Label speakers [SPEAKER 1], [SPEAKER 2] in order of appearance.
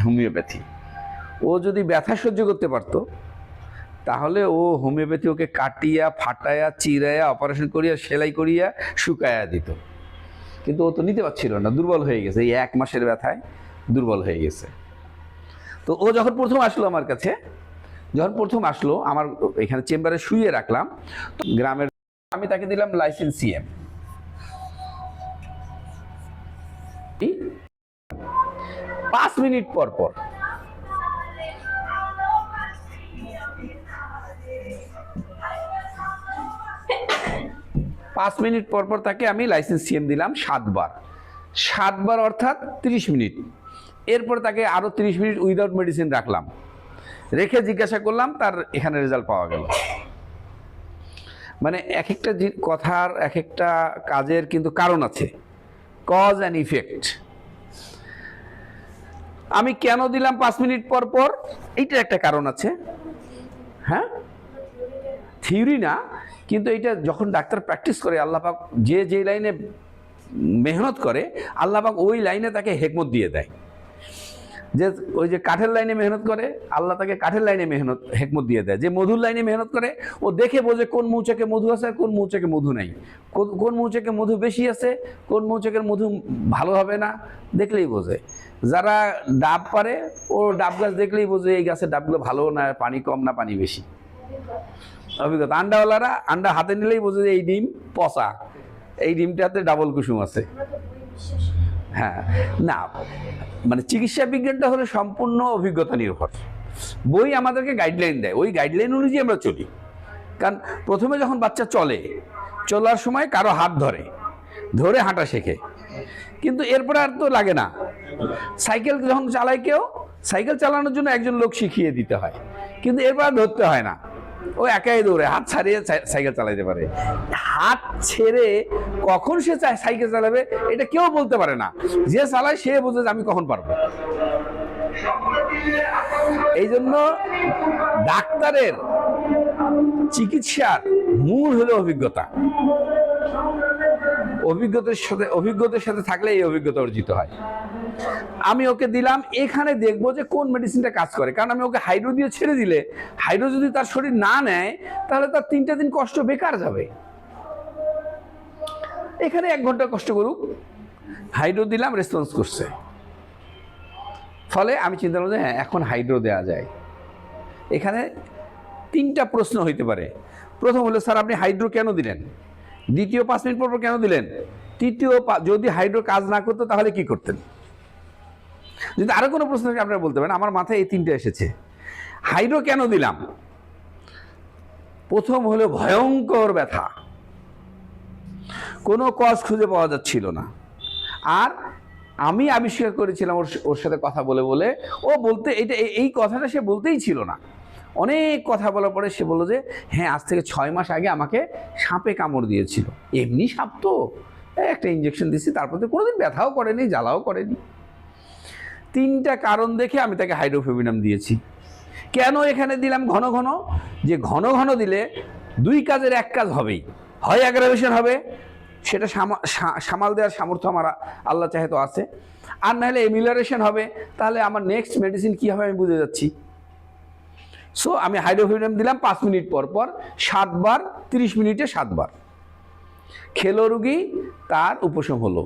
[SPEAKER 1] Homeopathy. ও যদি ব্যথা সহ্য করতে পারতো তাহলে ও হোমিওপ্যাথি ওকে কাটিয়া ফাটায়া চিরাইয়া অপারেশন করিয়া সেলাই করিয়া শুকায়া দিত, কিন্তু ও তো নিতে পারছিল না, দুর্বল হয়ে গেছে, এই 1 মাসের ব্যথায় দুর্বল হয়ে গেছে। তো ও যখন প্রথম আসলো আমার কাছে, আমার এখানে চেম্বারে শুইয়ে রাখলাম, তো গ্রামের আমি তাকে দিলাম লাইসেন্সিয়াম। 5 মিনিট পর পর তাকে আমি লাইসেন্সিয়াম দিলাম 7 বার। 7 বার অর্থাৎ 30 মিনিট। এরপর তাকে আরো 30 মিনিট উইদাউট মেডিসিন রাখলাম, রেখে জিজ্ঞাসা করলাম, তার এখানে রেজাল্ট পাওয়া গেল। মানে এক একটা কথার এক একটা কাজের কিন্তু কারণ আছে, কজ অ্যান্ড ইফেক্ট। আমি কেন দিলাম 5 মিনিট পর পর, এইটার একটা কারণ আছে। হ্যাঁ, থিওরি না, কিন্তু এটা যখন ডাক্তার প্র্যাকটিস করে, আল্লাহ পাক যে লাইনে মেহনত করে, আল্লাহ পাক ওই লাইনে তাকে হেকমত দিয়ে দেয়। যে ওই যে কাঠের লাইনে মেহনত করে, আল্লাহ তাকে কাঠের লাইনে হেকমত দিয়ে দেয়। যে মধুর লাইনে মেহনত করে, ও দেখে বোঝে কোন মৌচাকে মধু আছে আর কোন মৌচাকে মধু নাই, কোন মৌচাকে মধু বেশি আছে, কোন মৌচাকের মধু ভালো হবে না, দেখলেই বোঝে। যারা ডাব পারে, ও ডাব গাছ দেখলেই বোঝে এই গাছের ডাবগুলো ভালো না, পানি কম না পানি বেশি, অভিজ্ঞতা। আন্ডাওয়ালারা আন্ডা হাতে নিলেই বোঝে যে এই ডিম পচা, এই ডিমটাতে ডাবল কুসুম আছে। হ্যাঁ, না মানে চিকিৎসা বিজ্ঞানটা হলো সম্পূর্ণ অভিজ্ঞতা নির্ভর। বই আমাদেরকে গাইডলাইন দেয়, ওই গাইডলাইন অনুযায়ী আমরা চলি। কারণ প্রথমে যখন বাচ্চা চলার সময় কারো হাত ধরে হাঁটা শেখে, কিন্তু এরপরে আর তো লাগে না। সাইকেল যখন চালায় কেউ, সাইকেল চালানোর জন্য একজন লোক শিখিয়ে দিতে হয়, কিন্তু এরপর আর ধরতে হয় না, ও একাই দৌড়ে, হাত ছাড়িয়ে সাইকেল চালাতে পারে। হাত ছেড়ে কখন সে সাইকেল চালাবে এটা কেউ বলতে পারে না, যে চালায় সে বোঝে যে আমি কখন পারবো। এই জন্য ডাক্তারের চিকিৎসার মূল হলো অভিজ্ঞতা। অভিজ্ঞতার সাথে থাকলে এই অভিজ্ঞতা অর্জিত হয়। আমি ওকে দিলাম, এখানে দেখবো যে কোন মেডিসিনটা কাজ করে। কারণ আমি ওকে হাইড্রো দিয়ে ছেড়ে দিলে, হাইড্রো যদি তার শরীর না নেয়, তাহলে তার 3টা দিন কষ্ট বেকার যাবে। এখানে 1 ঘন্টা কষ্ট করুক, হাইড্রো দিলাম, রেসপন্স করছে। ফলে আমি চিন্তা করলাম যে হ্যাঁ, এখন হাইড্রো দেওয়া যায়। এখানে 3টা প্রশ্ন হইতে পারে। প্রথম হলো, স্যার আপনি হাইড্রো কেন দিলেন? দ্বিতীয় 5 মিনিট পর কেন দিলেন? তৃতীয়, যদি হাইড্রো কাজ না করতো তাহলে কি করতেন? যদি আরো কোনো প্রশ্ন থাকে আপনারা বলতে পারেন। আমার মাথায় এই 3টে এসেছে। হাইড্রো কেন দিলাম? প্রথম হলো ভয়ঙ্কর ব্যথা, কোনো কজ খুঁজে পাওয়া যাচ্ছিল না। আর আমি আবিষ্কার করেছিলাম ওর সাথে কথা বলে ও বলতে, এই কথাটা সে বলতেই ছিল না। অনেক কথা বলার পরে সে বললো যে হ্যাঁ, আজ থেকে 6 মাস আগে আমাকে সাপে কামড় দিয়েছিল। এমনি সাপ তো, একটা ইঞ্জেকশন দিয়েছি, তারপর তো কোনোদিন ব্যথাও করেনি, জ্বালাও করেনি। 3টা কারণ দেখে আমি তাকে হাইড্রোফেবিনাম দিয়েছি। কেন এখানে দিলাম ঘন ঘন? যে ঘন ঘন দিলে 2 কাজের 1 কাজ হবেই, হয় অ্যাগ্রাভেশন হবে, সেটা সামাল দেওয়ার সামর্থ্য আমার আল্লাহ চাহে তো আছে, আর নাহলে এমিলারেশন হবে। তাহলে আমার নেক্সট মেডিসিন কি হবে আমি বুঝে যাচ্ছি। সো আমি হাইড্রোফেবিনাম দিলাম 5 মিনিট পর 7 বার, 30 মিনিটে 7 বার। খেলো রুগী, তার উপশম হলো।